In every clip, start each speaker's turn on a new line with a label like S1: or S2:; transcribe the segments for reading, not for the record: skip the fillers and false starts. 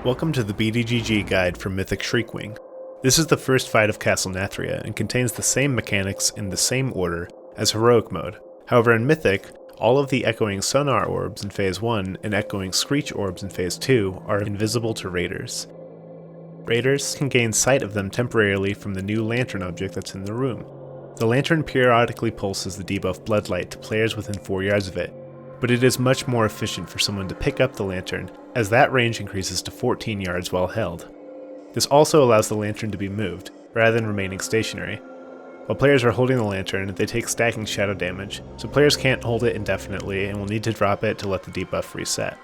S1: Welcome to the BDGG guide for Mythic Shriekwing. This is the first fight of Castle Nathria and contains the same mechanics in the same order as Heroic mode. However, in Mythic, all of the echoing sonar orbs in Phase 1 and echoing screech orbs in Phase 2 are invisible to raiders. Raiders can gain sight of them temporarily from the new lantern object that's in the room. The lantern periodically pulses the debuff Bloodlight to players within 4 yards of it, but it is much more efficient for someone to pick up the lantern, as that range increases to 14 yards while held. This also allows the lantern to be moved, rather than remaining stationary. While players are holding the lantern, they take stacking shadow damage, so players can't hold it indefinitely and will need to drop it to let the debuff reset.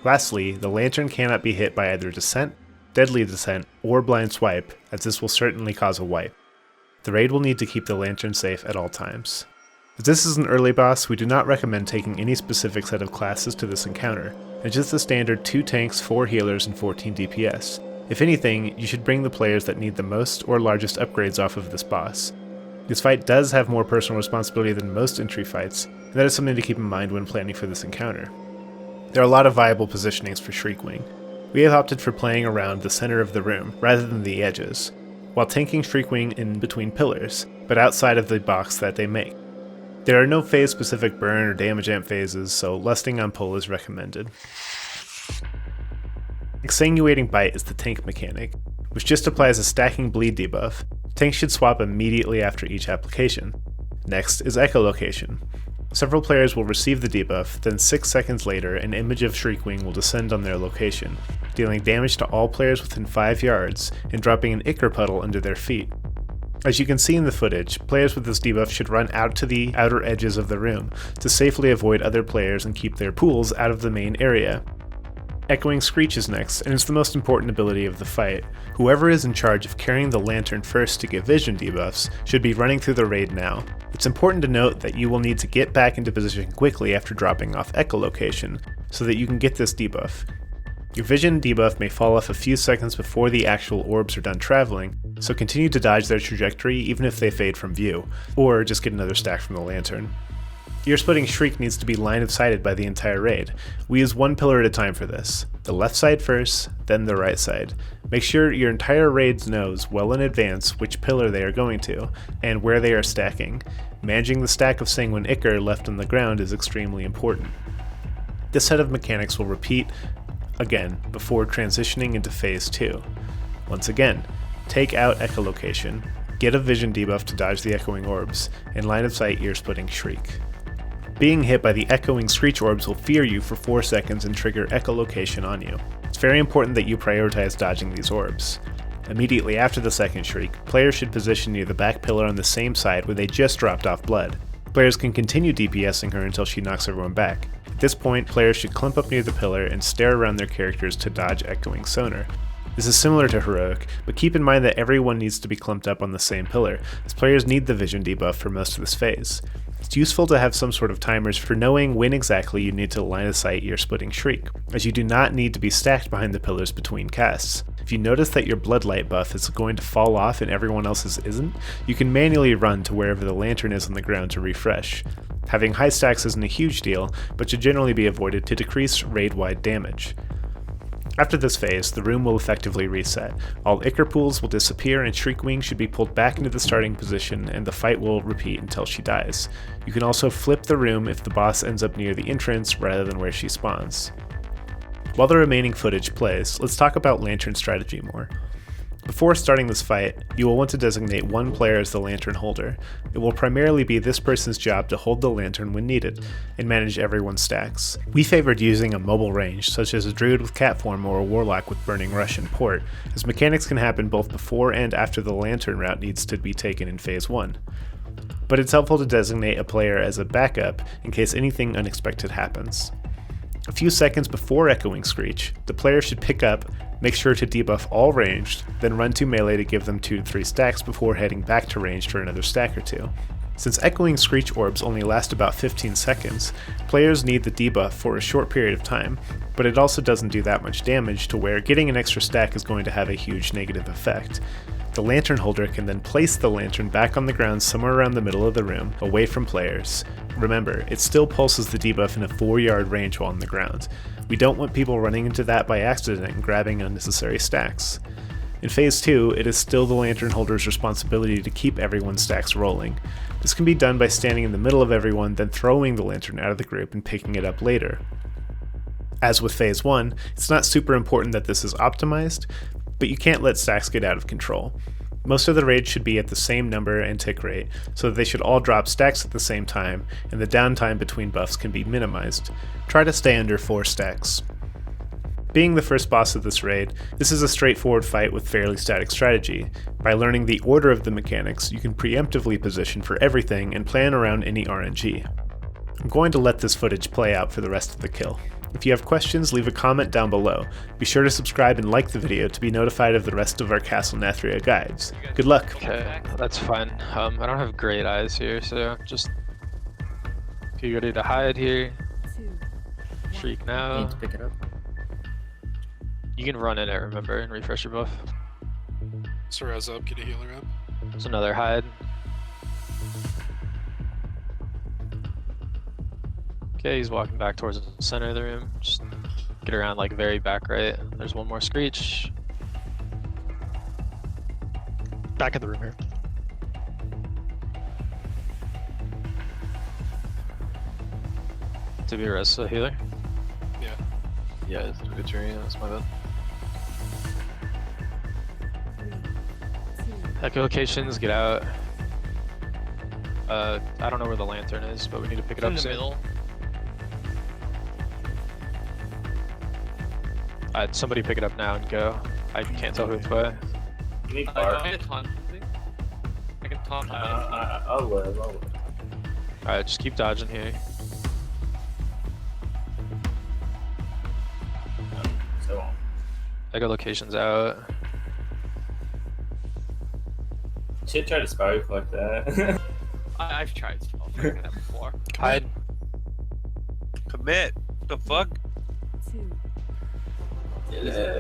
S1: Lastly, the lantern cannot be hit by either Descent, Deadly Descent, or Blind Swipe, as this will certainly cause a wipe. The raid will need to keep the lantern safe at all times. As this is an early boss, we do not recommend taking any specific set of classes to this encounter, and just the standard 2 tanks, 4 healers, and 14 DPS. If anything, you should bring the players that need the most or largest upgrades off of this boss. This fight does have more personal responsibility than most entry fights, and that is something to keep in mind when planning for this encounter. There are a lot of viable positionings for Shriekwing. We have opted for playing around the center of the room, rather than the edges, while tanking Shriekwing in between pillars, but outside of the box that they make. There are no phase-specific burn or damage amp phases, so lusting on pull is recommended. Exsanguating Bite is the tank mechanic, which just applies a stacking bleed debuff. Tanks should swap immediately after each application. Next is Echolocation. Several players will receive the debuff, then 6 seconds later an image of Shriekwing will descend on their location, dealing damage to all players within 5 yards and dropping an ichor puddle under their feet. As you can see in the footage, players with this debuff should run out to the outer edges of the room to safely avoid other players and keep their pools out of the main area. Echoing Screech is next, and it's the most important ability of the fight. Whoever is in charge of carrying the lantern first to give vision debuffs should be running through the raid now. It's important to note that you will need to get back into position quickly after dropping off Echolocation, so that you can get this debuff. Your vision debuff may fall off a few seconds before the actual orbs are done traveling, so continue to dodge their trajectory even if they fade from view, or just get another stack from the lantern. Ear-splitting Shriek needs to be line of sighted by the entire raid. We use one pillar at a time for this. The left side first, then the right side. Make sure your entire raid knows well in advance which pillar they are going to, and where they are stacking. Managing the stack of Sanguine Ichor left on the ground is extremely important. This set of mechanics will repeat again before transitioning into Phase 2. Once again, take out Echolocation, get a vision debuff to dodge the echoing orbs, and line of sight ear-splitting Shriek. Being hit by the echoing screech orbs will fear you for 4 seconds and trigger Echolocation on you. It's very important that you prioritize dodging these orbs. Immediately after the second Shriek, players should position near the back pillar on the same side where they just dropped off blood. Players can continue DPSing her until she knocks everyone back. At this point, players should clump up near the pillar and stare around their characters to dodge echoing sonar. This is similar to Heroic, but keep in mind that everyone needs to be clumped up on the same pillar, as players need the vision debuff for most of this phase. It's useful to have some sort of timers for knowing when exactly you need to line of sight ear-splitting Shriek, as you do not need to be stacked behind the pillars between casts. If you notice that your Bloodlight buff is going to fall off and everyone else's isn't, you can manually run to wherever the lantern is on the ground to refresh. Having high stacks isn't a huge deal, but should generally be avoided to decrease raid-wide damage. After this phase, the room will effectively reset. All Ichor pools will disappear and Shriekwing should be pulled back into the starting position and the fight will repeat until she dies. You can also flip the room if the boss ends up near the entrance rather than where she spawns. While the remaining footage plays, let's talk about lantern strategy more. Before starting this fight, you will want to designate one player as the lantern holder. It will primarily be this person's job to hold the lantern when needed, and manage everyone's stacks. We favored using a mobile range, such as a druid with cat form or a warlock with burning rush and port, as mechanics can happen both before and after the lantern route needs to be taken in Phase 1. But it's helpful to designate a player as a backup in case anything unexpected happens. A few seconds before echoing Screech, the player should pick up, make sure to debuff all ranged, then run to melee to give them 2 to 3 stacks before heading back to ranged for another stack or 2. Since echoing Screech orbs only last about 15 seconds, players need the debuff for a short period of time, but it also doesn't do that much damage to where getting an extra stack is going to have a huge negative effect. The lantern holder can then place the lantern back on the ground somewhere around the middle of the room, away from players. Remember, it still pulses the debuff in a 4-yard range while on the ground. We don't want people running into that by accident and grabbing unnecessary stacks. In Phase 2, it is still the lantern holder's responsibility to keep everyone's stacks rolling. This can be done by standing in the middle of everyone, then throwing the lantern out of the group and picking it up later. As with Phase 1, it's not super important that this is optimized, but you can't let stacks get out of control. Most of the raids should be at the same number and tick rate, so that they should all drop stacks at the same time, and the downtime between buffs can be minimized. Try to stay under 4 stacks. Being the first boss of this raid, this is a straightforward fight with fairly static strategy. By learning the order of the mechanics, you can preemptively position for everything and plan around any RNG. I'm going to let this footage play out for the rest of the kill. If you have questions, leave a comment down below. Be sure to subscribe and like the video to be notified of the rest of our Castle Nathria guides. Good luck!
S2: Okay, that's fine. I don't have great eyes here, so just... If you're ready to hide here, shriek now.
S3: Need to pick it up.
S2: You can run in it, remember, and refresh your buff.
S4: So res up, get a healer up.
S2: There's another hide. Okay, he's walking back towards the center of the room. Just get around like very back right. There's one more screech.
S5: Back in the room here.
S2: To be a res healer.
S4: Yeah.
S2: Yeah, it's a good tree. That's my bad. Echolocations, get out. I don't know where the lantern is, but we need to pick it up soon.
S5: Middle.
S2: Somebody pick it up now and go. I can't tell who it's by.
S6: You need
S5: I
S6: bar.
S5: can taunt. I can taunt.
S6: I'll live.
S2: Alright, just keep dodging here.
S6: So
S2: Echolocations out.
S6: should try to spark like that.
S5: I've tried spelling that before.
S2: Hide.
S7: Commit. The fuck?
S6: Yeah.